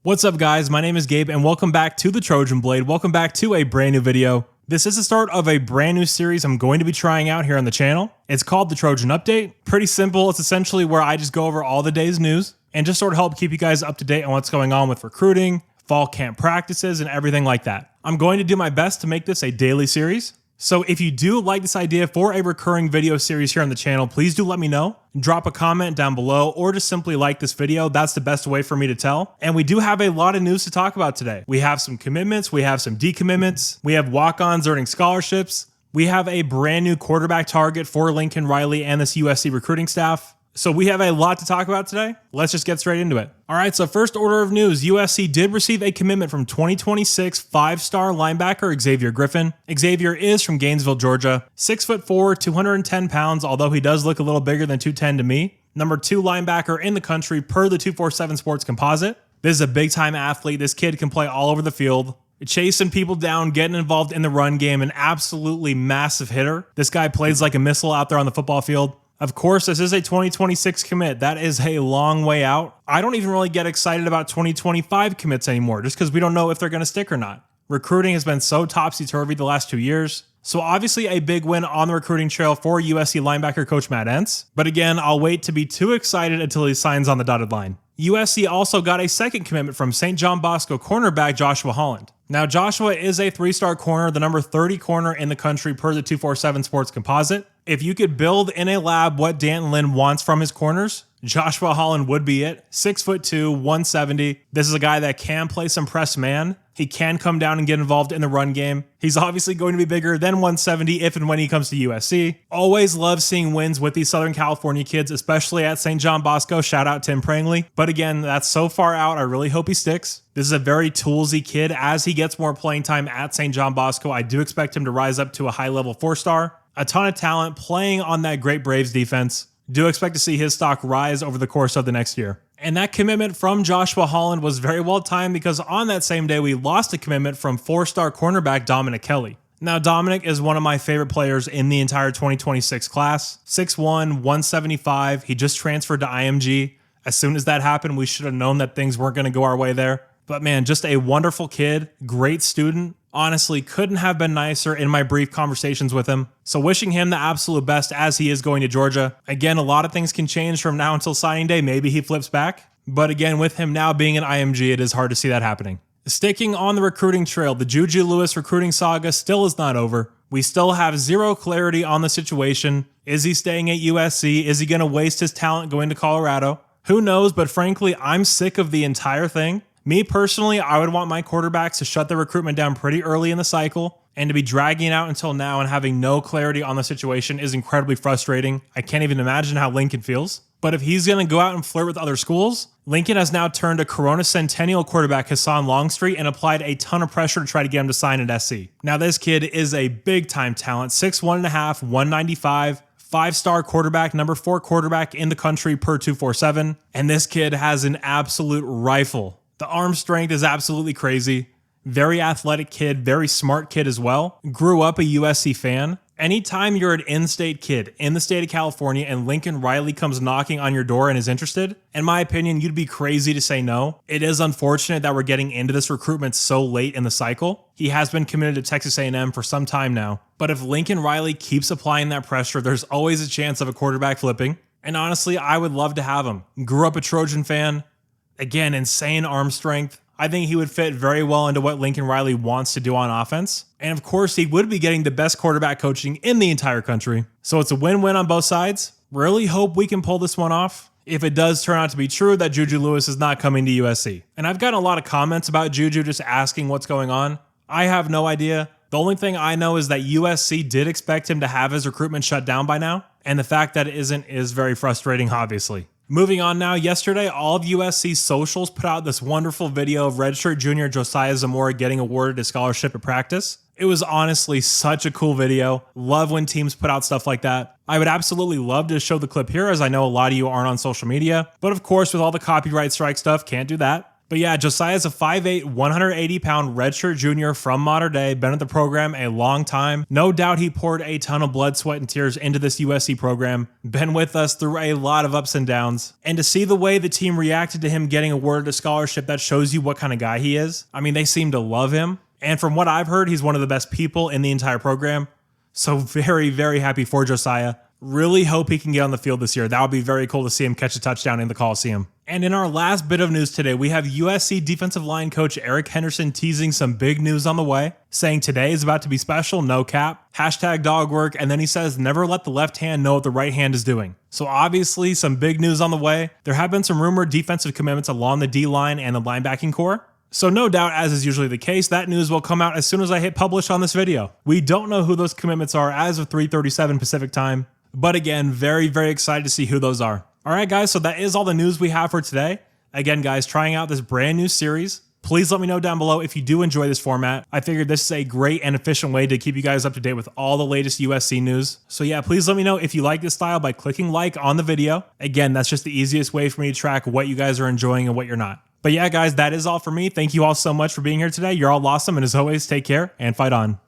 What's up guys, my name is Gabe and welcome back to the Trojan Blade. Welcome back to a brand new video. This is the start of a brand new series I'm going to be trying out here on the channel. It's called the Trojan Update. Pretty simple, it's essentially where I just go over all the day's news and just sort of help keep you guys up to date on what's going on with recruiting, fall camp practices, and everything like that. I'm going to do my best to make this a daily series. So if you do like this idea for a recurring video series here on the channel, please do let me know. Drop a comment down below or just simply like this video. That's the best way for me to tell. And we do have a lot of news to talk about today. We have some commitments, we have some decommitments, we have walk-ons earning scholarships, we have a brand new quarterback target for Lincoln Riley and this USC recruiting staff. So we have a lot to talk about today. Let's just get straight into it. All right, so first order of news, USC did receive a commitment from 2026 five-star linebacker Xavier Griffin. Xavier is from Gainesville, Georgia, 6'4", 210 pounds, although he does look a little bigger than 210 to me. Number 2 linebacker in the country per the 247 Sports Composite. This is a big-time athlete. This kid can play all over the field, chasing people down, getting involved in the run game, an absolutely massive hitter. This guy plays like a missile out there on the football field. Of course, this is a 2026 commit. That is a long way out. I don't even really get excited about 2025 commits anymore just because we don't know if they're going to stick or not. Recruiting has been so topsy-turvy the last 2 years. So obviously a big win on the recruiting trail for USC linebacker coach Matt Entz. But again, I'll wait to be too excited until he signs on the dotted line. USC also got a second commitment from St. John Bosco cornerback Joshua Holland. Now, Joshua is a 3-star corner, the number 30 corner in the country per the 247 Sports Composite. If you could build in a lab what Dan Lynn wants from his corners, Joshua Holland would be it. 6'2", 170. This is a guy that can play some press man. He can come down and get involved in the run game. He's obviously going to be bigger than 170 if and when he comes to USC. Always love seeing wins with these Southern California kids, especially at St. John Bosco. Shout out Tim Prangley. But again, that's so far out. I really hope he sticks. This is a very toolsy kid. As he gets more playing time at St. John Bosco, I do expect him to rise up to a high-level 4-star. A ton of talent playing on that great Braves defense. Do expect to see his stock rise over the course of the next year. And that commitment from Joshua Holland was very well timed because on that same day, we lost a commitment from 4-star cornerback Dominic Kelly. Now, Dominic is one of my favorite players in the entire 2026 class. 6'1", 175. He just transferred to IMG. As soon as that happened, we should have known that things weren't going to go our way there. But man, just a wonderful kid, great student. Honestly, couldn't have been nicer in my brief conversations with him. So wishing him the absolute best as he is going to Georgia. Again, a lot of things can change from now until signing day. Maybe he flips back. But again, with him now being an IMG, it is hard to see that happening. Sticking on the recruiting trail, the JuJu Lewis recruiting saga still is not over. We still have zero clarity on the situation. Is he staying at USC? Is he going to waste his talent going to Colorado? Who knows, but frankly, I'm sick of the entire thing. Me personally, I would want my quarterbacks to shut the recruitment down pretty early in the cycle, and to be dragging it out until now and having no clarity on the situation is incredibly frustrating. I can't even imagine how Lincoln feels. But if he's going to go out and flirt with other schools, Lincoln has now turned to Corona Centennial quarterback Hassan Longstreet and applied a ton of pressure to try to get him to sign at SC. Now this kid is a big-time talent, 6'1.5", 195, 5-star quarterback, number 4 quarterback in the country per 247, and this kid has an absolute rifle. The arm strength is absolutely crazy. Very athletic kid, very smart kid as well. Grew up a USC fan. Anytime you're an in-state kid in the state of California and Lincoln Riley comes knocking on your door and is interested, in my opinion, you'd be crazy to say no. It is unfortunate that we're getting into this recruitment so late in the cycle. He has been committed to Texas A&M for some time now. But if Lincoln Riley keeps applying that pressure, there's always a chance of a quarterback flipping. And honestly, I would love to have him. Grew up a Trojan fan. Again, insane arm strength. I think he would fit very well into what Lincoln Riley wants to do on offense. And of course, he would be getting the best quarterback coaching in the entire country. So it's a win-win on both sides. Really hope we can pull this one off. If it does turn out to be true that JuJu Lewis is not coming to USC. And I've gotten a lot of comments about JuJu just asking what's going on. I have no idea. The only thing I know is that USC did expect him to have his recruitment shut down by now. And the fact that it isn't is very frustrating, obviously. Moving on now, yesterday, all of USC's socials put out this wonderful video of redshirt junior Josiah Zamora getting awarded a scholarship at practice. It was honestly such a cool video. Love when teams put out stuff like that. I would absolutely love to show the clip here as I know a lot of you aren't on social media. But of course, with all the copyright strike stuff, can't do that. But yeah, Josiah's a 5'8", 180-pound redshirt junior from modern day, been at the program a long time. No doubt he poured a ton of blood, sweat, and tears into this USC program, been with us through a lot of ups and downs. And to see the way the team reacted to him getting awarded a scholarship, that shows you what kind of guy he is. I mean, they seem to love him. And from what I've heard, he's one of the best people in the entire program. So very, very happy for Josiah. Really hope he can get on the field this year. That would be very cool to see him catch a touchdown in the Coliseum. And in our last bit of news today, we have USC defensive line coach Eric Henderson teasing some big news on the way, saying today is about to be special, no cap, #dogwork, and then he says never let the left hand know what the right hand is doing. So obviously some big news on the way. There have been some rumored defensive commitments along the D-line and the linebacking core. So no doubt, as is usually the case, that news will come out as soon as I hit publish on this video. We don't know who those commitments are as of 3:37 Pacific time. But again, very, very excited to see who those are. All right, guys, so that is all the news we have for today. Again, guys, trying out this brand new series. Please let me know down below if you do enjoy this format. I figured this is a great and efficient way to keep you guys up to date with all the latest USC news. So yeah, please let me know if you like this style by clicking like on the video. Again, that's just the easiest way for me to track what you guys are enjoying and what you're not. But yeah, guys, that is all for me. Thank you all so much for being here today. You're all awesome. And as always, take care and fight on.